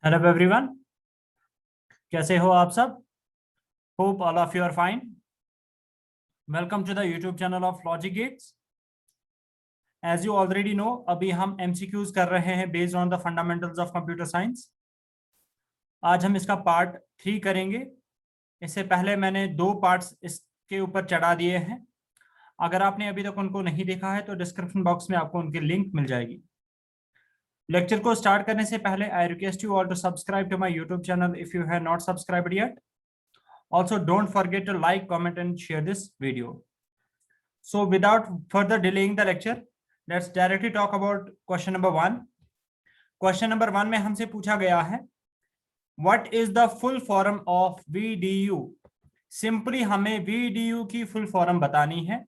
Hello everyone, कैसे हो आप सब। Hope all of you are fine. Welcome to the YouTube channel of Logic Gates. As you already know, अभी हम MCQs कर रहे हैं based on the fundamentals of computer science. आज हम इसका पार्ट 3 करेंगे। इससे पहले मैंने 2 पार्ट्स इसके ऊपर चढ़ा दिए हैं। अगर आपने अभी तक उनको नहीं देखा है तो डिस्क्रिप्शन बॉक्स में आपको उनकी लिंक मिल जाएगी। लेक्चर को स्टार्ट करने से पहले I request you all to subscribe to my YouTube channel if you have not subscribed yet. Also, don't forget to like, comment, and share this video. So, without further delaying the lecture, let's directly talk about question number 1. Question number 1 में हमसे पूछा गया है, What is the full form of VDU? Simply हमें VDU की full form बतानी है.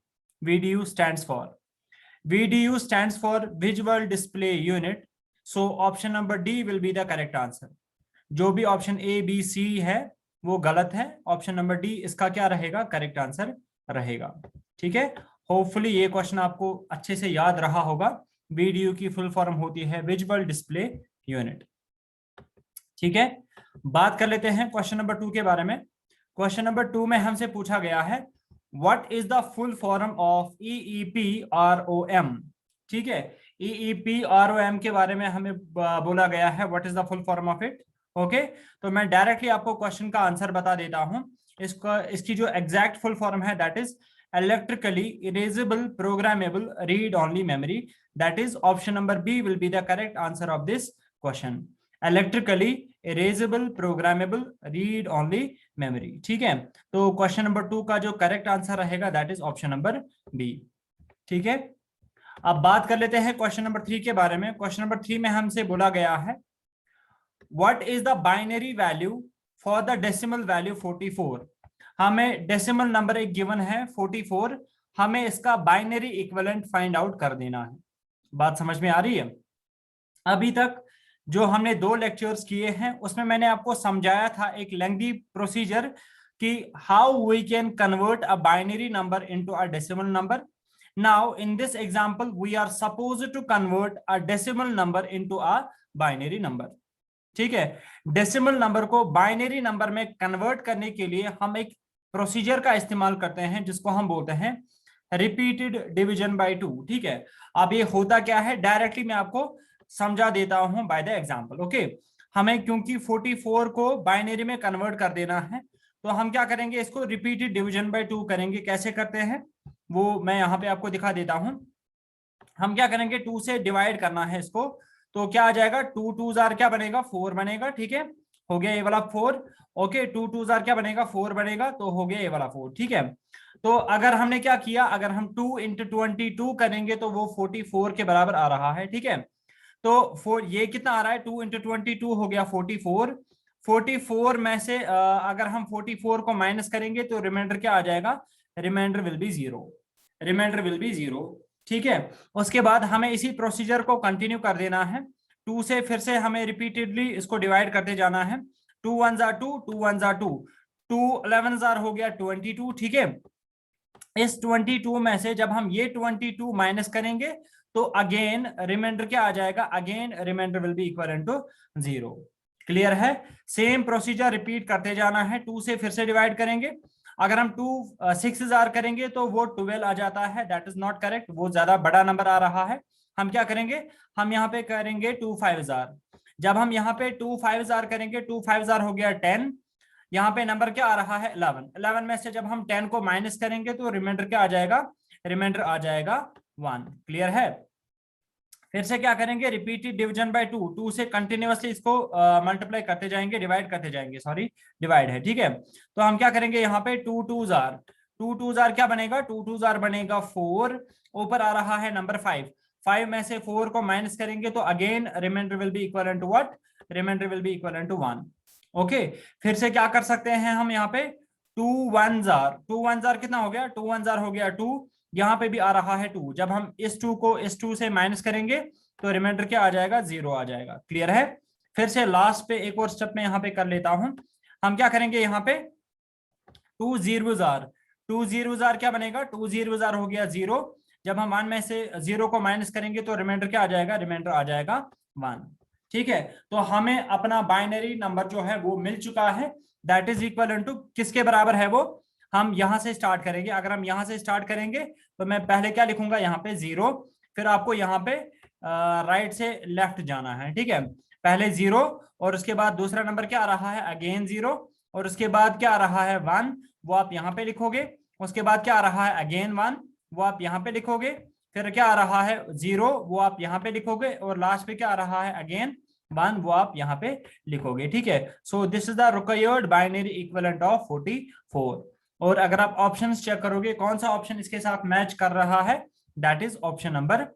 VDU stands for Visual Display Unit. So, option number D will be the correct answer. जो भी ऑप्शन A, B, C है वो गलत है। ऑप्शन नंबर डी इसका क्या रहेगा, करेक्ट आंसर रहेगा। ठीक है, होपफुली ये क्वेश्चन आपको अच्छे से याद रहा होगा। वीडियो की फुल फॉर्म होती है विजुअल डिस्प्ले यूनिट। ठीक है, बात कर लेते हैं क्वेश्चन नंबर 2 के बारे में। क्वेश्चन नंबर 2 में हमसे पूछा गया है, what is the full form of EEPROM। ठीक है, EEPROM के बारे में हमें बोला गया है, what is the full form of it. Okay, तो मैं डायरेक्टली आपको क्वेश्चन का आंसर बता देता हूं। इसकी जो एग्जैक्ट फुल फॉर्म है, that is electrically erasable programmable read only memory. That is option number B will be the correct answer of this question. Electrically erasable programmable read only memory. ठीक है, तो question number 2 का जो correct answer रहेगा that is option number B. ठीक है, अब बात कर लेते हैं क्वेश्चन नंबर 3 के बारे में। क्वेश्चन नंबर 3 में हमसे बोला गया है, What is the binary value for the decimal value 44? हमें डेसिमल नंबर एक गिवन है 44, हमें इसका बाइनरी इक्विवेलेंट फाइंड आउट कर देना है। बात समझ में आ रही है। अभी तक जो हमने 2 लेक्चर्स किए हैं उसमें मैंने आपको समझाया था एक लेंथी प्रोसीजर कि how we can convert a binary number into a decimal number. Now in this example we are supposed to convert a decimal number into a binary number. ठीक है, डेसिमल नंबर को binary number में convert करने के लिए हम एक procedure का इस्तेमाल करते हैं जिसको हम बोलते हैं रिपीटेड डिवीजन बाय 2। ठीक है, अब ये होता क्या है, डायरेक्टली मैं आपको समझा देता हूं बाय द एग्जांपल। ओके, हमें क्योंकि 44 को बाइनरी में कन्वर्ट कर देना है तो हम क्या करेंगे, इसको रिपीटेड डिवीजन बाय 2 करेंगे। कैसे करते हैं वो मैं यहाँ पे आपको दिखा देता हूं। हम क्या करेंगे, 2 से डिवाइड करना है इसको, तो क्या आ जाएगा, 2 2 जार क्या बनेगा, 4 बनेगा। ठीक है, हो गया ये वाला 4। ओके, 2 2 जार क्या बनेगा, 4 बनेगा, तो हो गया ये वाला 4। ठीक है, तो अगर हमने क्या किया, अगर हम 2 इंटू 22 करेंगे तो वो 44 के बराबर आ रहा है। ठीक है, तो ये कितना आ रहा है, 2 इंटू 22 हो गया 44। 44 में से अगर हम 44 को माइनस करेंगे तो रिमाइंडर क्या आ जाएगा, reminder will be 0। Reminder will be 0। ठीक है, उसके बाद हमें इसी प्रोसीजर को कंटिन्यू कर देना है। 2 से फिर से हमें रिपीटेडली इसको डिवाइड करते जाना है। 2 1 जार 2, 2 1 जार 2, 2 11 जार हो गया 22। ठीक है, इस 22 में से जब हम ये 22 माइनस करेंगे तो अगेन रिमाइंडर क्या आ जाएगा, again reminder will be equal to 0। Clear है, सेम प्रोसीजर रिपीट करते जाना है। 2 से फिर से डिवाइड करेंगे, अगर हम 2 6 जार करेंगे तो वो 12 आ जाता है, दैट इज नॉट करेक्ट, वो ज्यादा बड़ा नंबर आ रहा है। हम क्या करेंगे, हम यहाँ पे करेंगे 2 5 जार। जब हम यहाँ पे 2 5 जार करेंगे, 2 5 जार हो गया 10। यहाँ पे नंबर क्या आ रहा है, 11। 11 में से जब हम 10 को माइनस करेंगे तो रिमाइंडर क्या आ जाएगा, रिमाइंडर आ जाएगा 1। क्लियर है, फिर से क्या करेंगे, रिपीटेड डिवीजन बाय 2। 2 से कंटिन्यूअसली इसको मल्टीप्लाई करते जाएंगे, डिवाइड करते जाएंगे, सॉरी डिवाइड है। ठीक है, तो हम क्या करेंगे, यहाँ पे 2 2 जार, 2 2 जार क्या बनेगा, 2 2 जार बनेगा 4। ऊपर आ रहा है नंबर 5। 5 में से 4 को माइनस करेंगे तो again reminder will be equal to what, reminder will be equal to 1। Okay, फिर से क्या कर सकते हैं हम, यहाँ पे 2 1 जार, 2 1 जार कितना हो गया, 2 1 जार हो गया 2। यहाँ पे भी आ रहा है 2। जब हम इस 2 को इस 2 से माइनस करेंगे तो रिमाइंडर क्या आ जाएगा, 0 आ जाएगा। क्लियर है, फिर से लास्ट पे एक और स्टेप में यहाँ पे कर लेता हूं। हम क्या करेंगे, यहाँ पे 2 0 जार, 2 0 जार क्या बनेगा, 2 0 जार हो गया 0। जब हम 1 में से 0 को माइनस करेंगे तो रिमाइंडर क्या आ जाएगा, रिमाइंडर आ जाएगा 1। ठीक है, तो हमें अपना बाइनरी नंबर जो है वो मिल चुका है, दैट इज इक्वल टू किसके बराबर है वो, हम यहां से स्टार्ट करेंगे। अगर हम यहां से स्टार्ट करेंगे तो मैं पहले क्या लिखूंगा, यहाँ पे 0, फिर आपको यहाँ पे राइट से लेफ्ट जाना है। ठीक है, पहले 0 और उसके बाद दूसरा नंबर क्या आ रहा है, अगेन 0, और उसके बाद क्या आ रहा है 1, वो आप यहाँ पे लिखोगे। उसके बाद क्या आ रहा है अगेन 1, वो आप यहाँ पे लिखोगे। फिर क्या आ रहा है 0, वो आप यहाँ पे लिखोगे। और लास्ट पे क्या आ रहा है अगेन 1, वो आप यहाँ पे लिखोगे। ठीक है, so this is the required binary equivalent of 44। और अगर आप ऑप्शंस चेक करोगे कौन सा ऑप्शन इसके साथ मैच कर रहा है, that is option number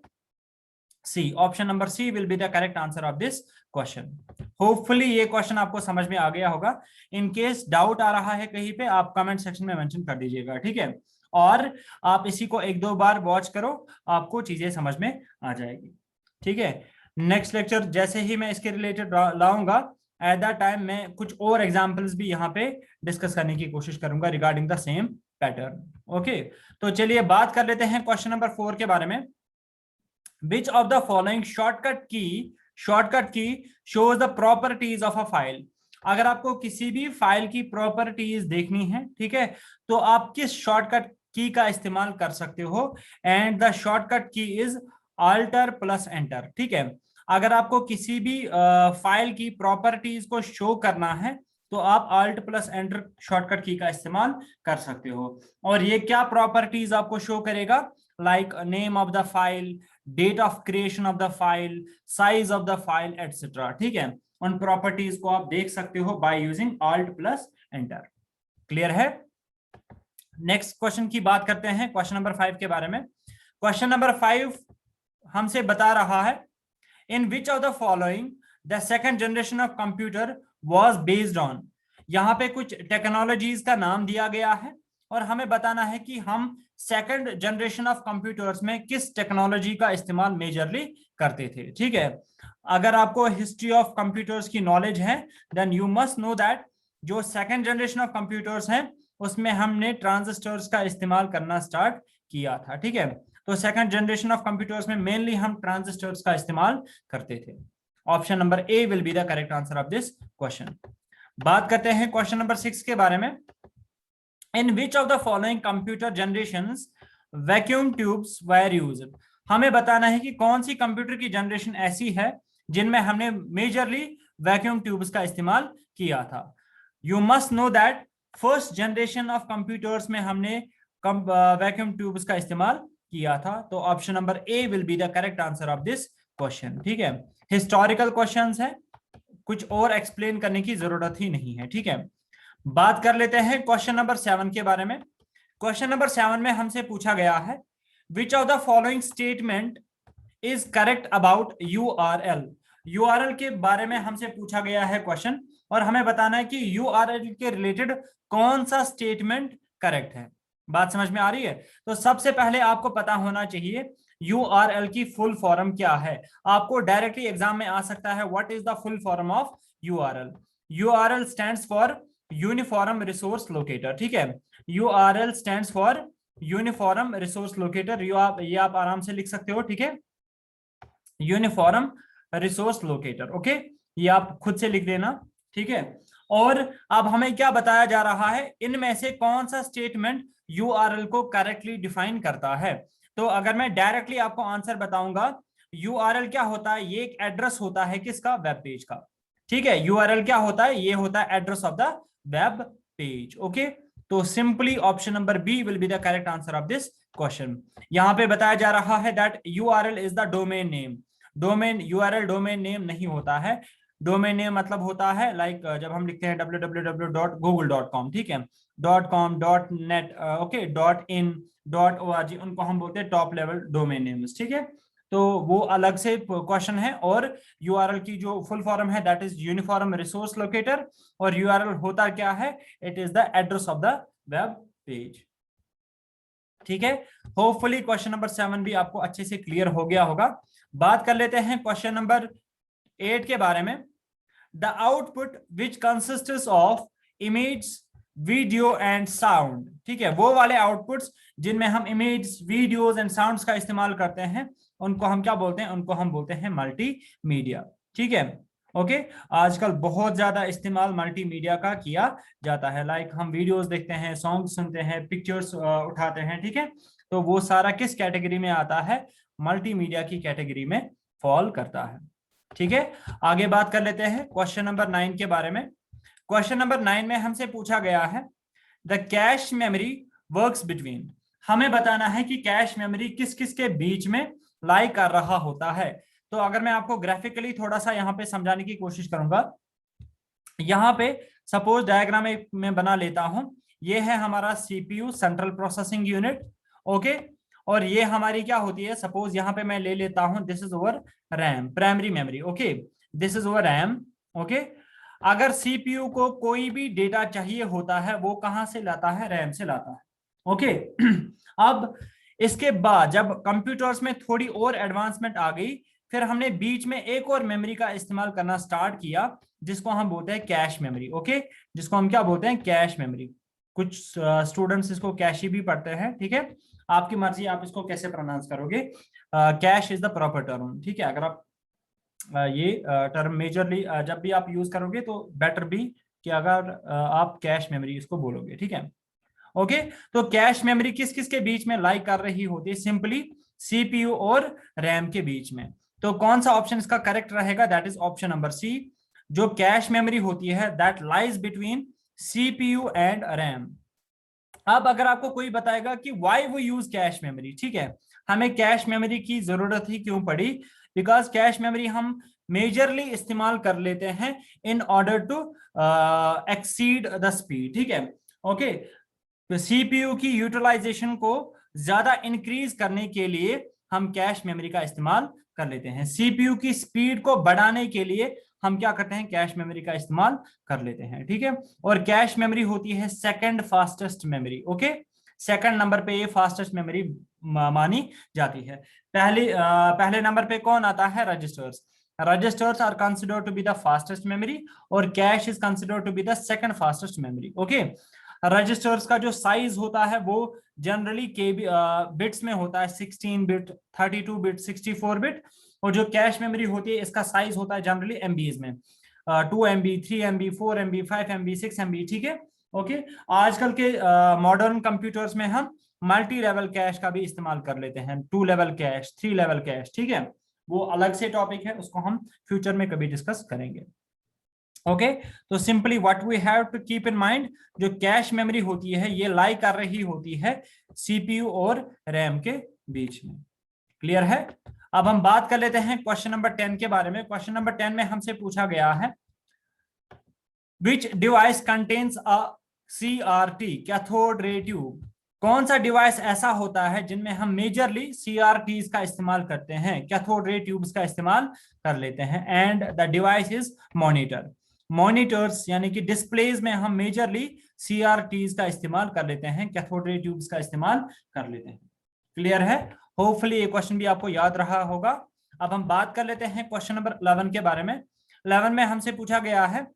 C. Option number C will be the correct answer of this question. Hopefully ये क्वेश्चन आपको समझ में आ गया होगा। इन केस डाउट आ रहा है कहीं पे, आप कमेंट सेक्शन में मेंशन कर दीजिएगा। ठीक है, और आप इसी को एक दो बार वॉच करो, आपको चीजें समझ में आ जाएगी। ठीक है, नेक्स्ट लेक्चर जैसे ही मैं इसके रिलेटेड लाऊंगा, एट दैट टाइम मैं कुछ और एग्जांपल्स भी यहाँ पे डिस्कस करने की कोशिश करूंगा regarding the same pattern. Okay, तो चलिए बात कर लेते हैं क्वेश्चन नंबर 4 के बारे में। Which of the following shortcut key shows the properties of a file? अगर आपको किसी भी फाइल की प्रॉपर्टीज देखनी है, ठीक है, तो आप किस शॉर्टकट की का इस्तेमाल कर सकते हो? एंड द शॉर्टकट की इज अल्टर प्लस एंटर। ठीक है, अगर आपको किसी भी फाइल की प्रॉपर्टीज को शो करना है तो आप अल्ट प्लस एंटर शॉर्टकट की का इस्तेमाल कर सकते हो। और ये क्या प्रॉपर्टीज आपको शो करेगा? Like name of the file, date of creation of the file, size of the file etcetera. ठीक है, उन प्रॉपर्टीज को आप देख सकते हो by using alt plus enter. Clear है? नेक्स्ट क्वेश्चन की बात करते हैं, क्वेश्चन नंबर 5 के बारे में। क्वेश्चन नंबर 5 हमसे बता रहा है, in which of the following the second generation of computer was based on. यहां पे कुछ टेक्नोलॉजीज का नाम दिया गया है और हमें बताना है कि हम सेकंड जनरेशन ऑफ कंप्यूटर्स में किस टेक्नोलॉजी का इस्तेमाल मेजरली करते थे। ठीक है, अगर आपको हिस्ट्री ऑफ कंप्यूटर्स की नॉलेज है then you must know that जो सेकंड जनरेशन ऑफ कंप्यूटर्स हैं उसमें हमने ट्रांजिस्टर्स का इस्तेमाल करना स्टार्ट किया था। ठीक है, तो सेकंड जनरेशन ऑफ कंप्यूटर्स में मेनली हम ट्रांजिस्टर्स का इस्तेमाल करते थे। Option number A will be the correct answer of this question. बात करते हैं क्वेश्चन नंबर 6 के बारे में। In which of the following computer generations vacuum tubes were used. हमें बताना है कि कौन सी कंप्यूटर की जनरेशन ऐसी है जिनमें हमने मेजरली वैक्यूम ट्यूब्स का इस्तेमाल किया था। You must know that first generation of computers में हमने वैक्यूम ट्यूब्स का इस्तेमाल किया था। तो option number A will be the correct answer of this question. ठीक है, हिस्टोरिकल क्वेश्चंस है, कुछ और एक्सप्लेन करने की जरूरत ही नहीं है। ठीक है, बात कर लेते हैं क्वेश्चन नंबर 7 के बारे में। क्वेश्चन नंबर 7 में हमसे पूछा गया है, विच of the following statement is correct about URL. URL के बारे में हमसे पूछा गया है क्वेश्चन और हमें बताना है कि यूआरएल के रिलेटेड कौन सा स्टेटमेंट करेक्ट है। बात समझ में आ रही है? तो सबसे पहले आपको पता होना चाहिए यूआरएल की फुल फॉर्म क्या है। आपको डायरेक्टली एग्जाम में आ सकता है, what is the full form of URL. URL stands for uniform resource locator. ठीक है, URL stands for uniform resource locator. ये आप आराम से लिख सकते हो। ठीक है, यूनिफॉर्म रिसोर्स लोकेटर। ओके, ये आप खुद से लिख देना। ठीक है, और अब हमें क्या बताया जा रहा है, इनमें से कौन सा स्टेटमेंट यूआरएल को करेक्टली डिफाइन करता है। तो अगर मैं डायरेक्टली आपको आंसर बताऊंगा, यूआरएल क्या होता है, ये एक एड्रेस होता है किसका, वेब पेज का। ठीक है, यूआरएल क्या होता है, ये होता है address of the web page. Okay, तो simply option number B will be the correct answer of this question. यहां पे बताया जा रहा है that URL is the domain name. Domain, URL domain name नहीं होता है। डोमेन नेम मतलब होता है लाइक जब हम लिखते हैं www.google.com, ठीक है, .com, .net, okay, .in, .org, उनको हम बोलते हैं टॉप लेवल डोमेन नेम्स। ठीक है, तो वो अलग से क्वेश्चन है। और यूआरएल की जो फुल फॉर्म है that is uniform resource locator. और यूआरएल होता क्या है, it is the address of the web page. ठीक है, होपफुली क्वेश्चन नंबर 7 भी आपको अच्छे से क्लियर हो गया होगा। बात कर लेते हैं क्वेश्चन नंबर 8 के बारे में। The output which consists of image, video and sound. ठीक है, वो वाले आउटपुट्स जिनमें हम इमेज, वीडियोस एंड साउंड्स का इस्तेमाल करते हैं उनको हम क्या बोलते हैं, उनको हम बोलते हैं मल्टीमीडिया। ठीक है। ओके, आजकल बहुत ज्यादा इस्तेमाल मल्टीमीडिया का किया जाता है, लाइक हम वीडियोस देखते हैं, सॉन्ग सुनते हैं, पिक्चर्स उठाते हैं, ठीक है। तो वो सारा किस कैटेगरी में आता है? मल्टीमीडिया की कैटेगरी में फॉल करता है। ठीक है, आगे बात कर लेते हैं क्वेश्चन नंबर 9 के बारे में। क्वेश्चन नंबर 9 में हमसे पूछा गया है the cache memory works between, हमें बताना है कि कैश मेमोरी किस किस के बीच में लाई कर रहा होता है। तो अगर मैं आपको ग्राफिकली थोड़ा सा यहाँ पे समझाने की कोशिश करूंगा, यहाँ पे सपोज डायग्राम में बना लेता हूं, ये है हमारा CPU central processing unit. Okay, और ये हमारी क्या होती है, सपोज यहाँ पे मैं ले लेता हूं, this is over RAM, primary memory. Okay, this is over RAM. Okay, अगर सीपीयू को कोई भी डेटा चाहिए होता है वो कहां से लाता है? रैम से लाता है। ओके अब इसके बाद जब कंप्यूटर्स में थोड़ी और एडवांसमेंट आ गई, फिर हमने बीच में एक और मेमोरी का इस्तेमाल करना स्टार्ट किया, जिसको हम बोलते हैं कैश मेमोरी। ओके, जिसको हम क्या बोलते हैं? Cache memory. कुछ स्टूडेंट्स इसको कैश ही भी पढ़ते हैं, ठीक है, आपकी मर्जी आप इसको कैसे प्रोनाउंस करोगे। Cash is the proper term, ठीक है। अगर आप ये टर्म मेजरली जब भी आप यूज करोगे तो बेटर भी कि अगर आप कैश मेमोरी इसको बोलोगे, ठीक है। ओके, तो कैश मेमोरी किस किस के बीच में लाई कर रही होती है? सिंपली सीपीयू और रैम के बीच में। तो कौन सा ऑप्शन इसका करेक्ट रहेगा? That is option number C. जो कैश मेमोरी होती है that lies between CPU and RAM. अब अगर आपको कोई बताएगा कि व्हाई वो यूज कैश मेमोरी, ठीक है, हमें कैश मेमोरी की जरूरत ही क्यों पड़ी? बिकॉज कैश मेमोरी हम मेजरली इस्तेमाल कर लेते हैं in order to exceed the speed, ठीक है। ओके, तो सीपीयू की यूटिलाइजेशन को ज्यादा इंक्रीज करने के लिए हम कैश मेमोरी का इस्तेमाल कर लेते हैं। सीपीयू की स्पीड को बढ़ाने के लिए हम क्या करते हैं? कैश मेमोरी का इस्तेमाल कर लेते हैं, ठीक है। और कैश मेमोरी होती है second fastest memory. Okay, second number पे ये फास्टेस्ट मेमोरी मानी जाती है। पहले नंबर पे कौन आता है? Registers. Registers are considered to be the fastest memory और cache is considered to be the second fastest memory. Okay, registers का जो साइज होता है वो जनरली के बिट्स में होता है, 16 बिट, 32 बिट, 64 बिट। और जो कैश मेमोरी होती है इसका साइज होता है जनरली एमबीज में, 2 MB, 3 MB, 4 MB, 5 MB, 6 MB, ठीक है। ओके, आजकल के मॉडर्न कंप्यूटर्स में हम मल्टी लेवल कैश का भी इस्तेमाल कर लेते हैं, 2 लेवल कैश, 3 लेवल कैश, ठीक है। वो अलग से टॉपिक है, उसको हम फ्यूचर में कभी डिस्कस करेंगे। ओके, तो simply what we have to keep in mind, जो कैश मेमोरी होती है ये लाई कर रही होती है सीपीयू और रैम के बीच में। क्लियर है? अब हम बात कर लेते हैं क्वेश्चन नंबर 10 के बारे में। क्वेश्चन नंबर 10 में हमसे पूछा गया है विच device contains a CRT, cathode ray tube. कौन सा डिवाइस ऐसा होता है जिनमें हम मेजरली CRTs का इस्तेमाल करते हैं, कैथोड रे ट्यूब्स का इस्तेमाल कर लेते हैं। And the device is monitor. Monitors यानी कि डिस्प्लेज में हम मेजरली CRTs का इस्तेमाल कर लेते हैं, कैथोड रे ट्यूब्स का इस्तेमाल कर लेते हैं। क्लियर है? होपफुली ये क्वेश्चन भी आपको याद रहा होगा। अब हम बात कर लेते हैं क्वेश्चन नंबर 11 के बारे में। 11 में हमसे पूछा गया है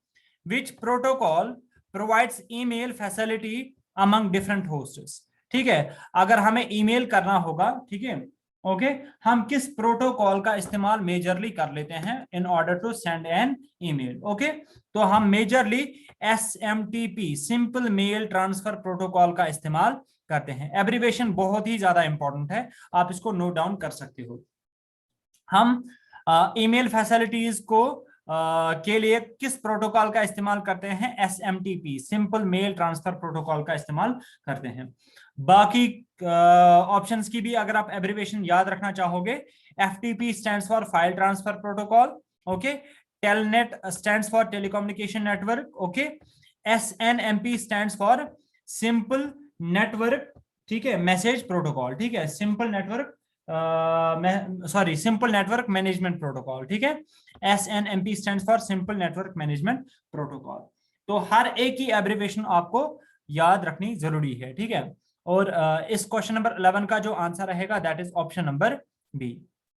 विच protocol provides email facility among different hosts. ठीक है, अगर हमें ईमेल करना होगा, ठीक है, ओके, हम किस प्रोटोकॉल का इस्तेमाल मेजरली कर लेते हैं in order to send an email? Okay, तो हम majorly SMTP, simple mail transfer protocol का इस्तेमाल करते हैं। एब्रीवेशन बहुत ही ज्यादा इंपॉर्टेंट है, आप इसको नोट डाउन कर सकते हो। हम ईमेल फैसिलिटीज को के लिए किस प्रोटोकॉल का इस्तेमाल करते हैं? SMTP, simple mail transfer protocol का इस्तेमाल करते हैं। बाकी ऑप्शंस की भी अगर आप एब्रीवेशन याद रखना चाहोगे, FTP stands for file transfer protocol, okay, telnet stands for telecommunication network, okay, SNMP stands for simple network, ठीक है, मैसेज प्रोटोकॉल, ठीक है, simple network simple network management protocol, ठीक है। SNMP stands for simple network management protocol. तो हर एक की abbreviation आपको याद रखनी जरूरी है, ठीक है। और इस क्वेश्चन नंबर 11 का जो आंसर रहेगा that is option number B.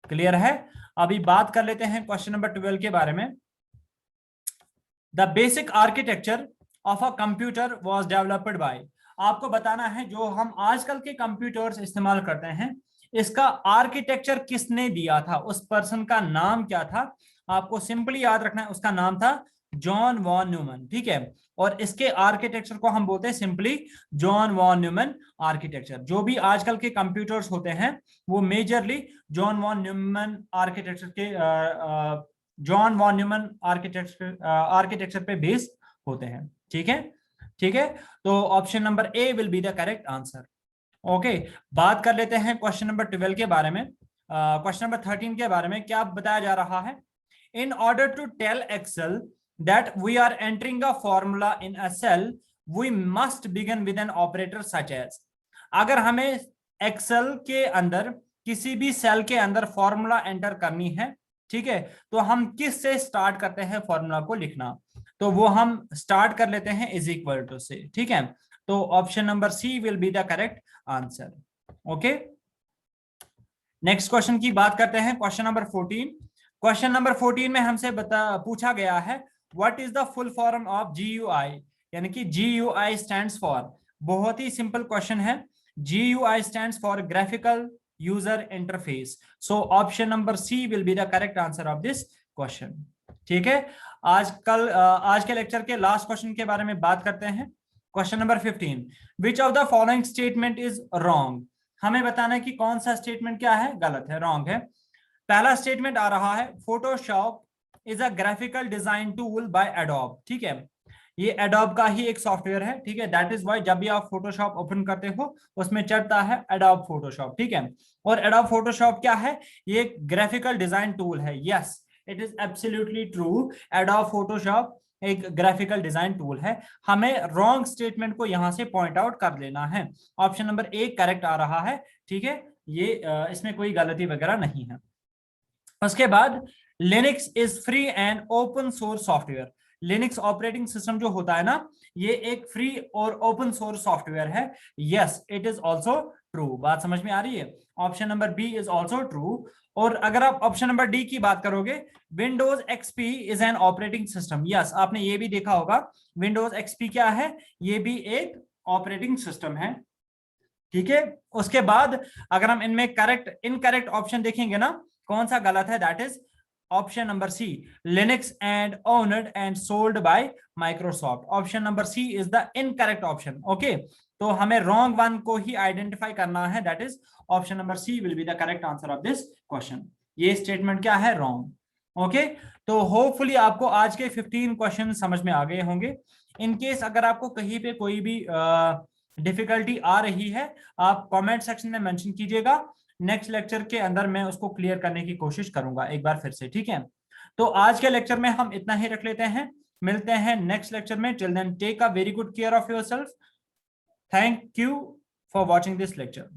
Clear है? अभी बात कर लेते हैं क्वेश्चन नंबर 12 के बारे में। The basic architecture of a computer was developed by. आपको बताना है जो हम आजकल के कंप्यूटर्स इस्तेमाल करते हैं इसका आर्किटेक्चर किसने दिया था, उस पर्सन का नाम क्या था, आपको सिंपली याद रखना है, उसका नाम था जॉन वॉन न्यूमन, ठीक है। और इसके आर्किटेक्चर को हम बोलते हैं simply John von Neumann architecture. जो भी आजकल के कंप्यूटर्स होते हैं वो majorly John von Neumann architecture के जॉन वॉन न्यूमन आर्किटेक्चर पे बेस्ड होते हैं, ठीक है। ठीक है, तो option number A will be the correct answer. Okay, बात कर लेते हैं क्वेश्चन नंबर 12 के बारे में। क्वेश्चन नंबर 13 के बारे में क्या बताया जा रहा है, in order to tell Excel that we are entering a formula in a cell we must begin with an operator such as. अगर हमें एक्सेल के अंदर किसी भी सेल के अंदर फॉर्मूला एंटर करनी है, ठीक है, तो हम किस से स्टार्ट करते हैं फॉर्मूला को लिखना, तो वो हम स्टार्ट कर लेते हैं इज इक्वल टू से, ठीक है। तो option number C will be the correct answer. Okay, next question की बात करते हैं, क्वेश्चन नंबर 14। क्वेश्चन नंबर 14 में हमसे पूछा गया है what is the full form of GUI, यानी कि GUI स्टैंड्स फॉर, बहुत ही सिंपल क्वेश्चन है, GUI stands for graphical user interface. So option number C will be the correct answer of this question, ठीक है। आज के लेक्चर के लास्ट क्वेश्चन के बारे में बात करते हैं। Question number 15, which of the following statement is wrong, हमें बताना है कि कौन सा स्टेटमेंट क्या है, गलत है, रॉन्ग है। पहला स्टेटमेंट आ रहा है Photoshop is a graphical design tool by adobe, ठीक है, ये एडोब का ही एक सॉफ्टवेयर है, ठीक है, दैट इज वाई जब भी आप फोटोशॉप ओपन करते हो उसमें चढ़ता है एडोब फोटोशॉप, ठीक है। और एडोब फोटोशॉप क्या है, ये एक ग्राफिकल डिजाइन टूल है, yes it is absolutely true, adobe Photoshop एक ग्राफिकल डिजाइन टूल है। हमें रॉन्ग स्टेटमेंट को यहां से पॉइंट आउट कर लेना है, ऑप्शन नंबर ए करेक्ट आ रहा है, ठीक है, ये इसमें कोई गलती वगैरह नहीं है। उसके बाद Linux is free and open source software, Linux operating system जो होता है ना, ये एक फ्री और ओपन सोर्स सॉफ्टवेयर है, yes it is also true, बात समझ में आ रही है, option number B is also true. और अगर आप ऑप्शन नंबर डी की बात करोगे, Windows XP is an operating system, yes आपने ये भी देखा होगा, विंडोज एक्सपी क्या है, ये भी एक ऑपरेटिंग सिस्टम है, ठीक है। उसके बाद अगर हम इनमें करेक्ट इनकरेक्ट ऑप्शन देखेंगे ना, कौन सा गलत है, that is option number C, Linux and owned and sold by Microsoft, option number C is the incorrect option, okay. तो हमें रॉन्ग वन को ही आइडेंटिफाई करना है, that is option number C will be the correct answer of this question, ये statement क्या है, wrong, okay. तो होपफुली आपको आज के 15 क्वेश्चन समझ में आ गए होंगे। इन केस अगर आपको कहीं पे कोई भी डिफिकल्टी आ रही है, आप कमेंट सेक्शन में मेंशन कीजिएगा, नेक्स्ट लेक्चर के अंदर मैं उसको क्लियर करने की कोशिश करूंगा एक बार फिर से, ठीक है। तो आज के लेक्चर में हम इतना ही रख लेते हैं, मिलते हैं नेक्स्ट लेक्चर में, till then take a very good care of yourself, thank you for watching this lecture.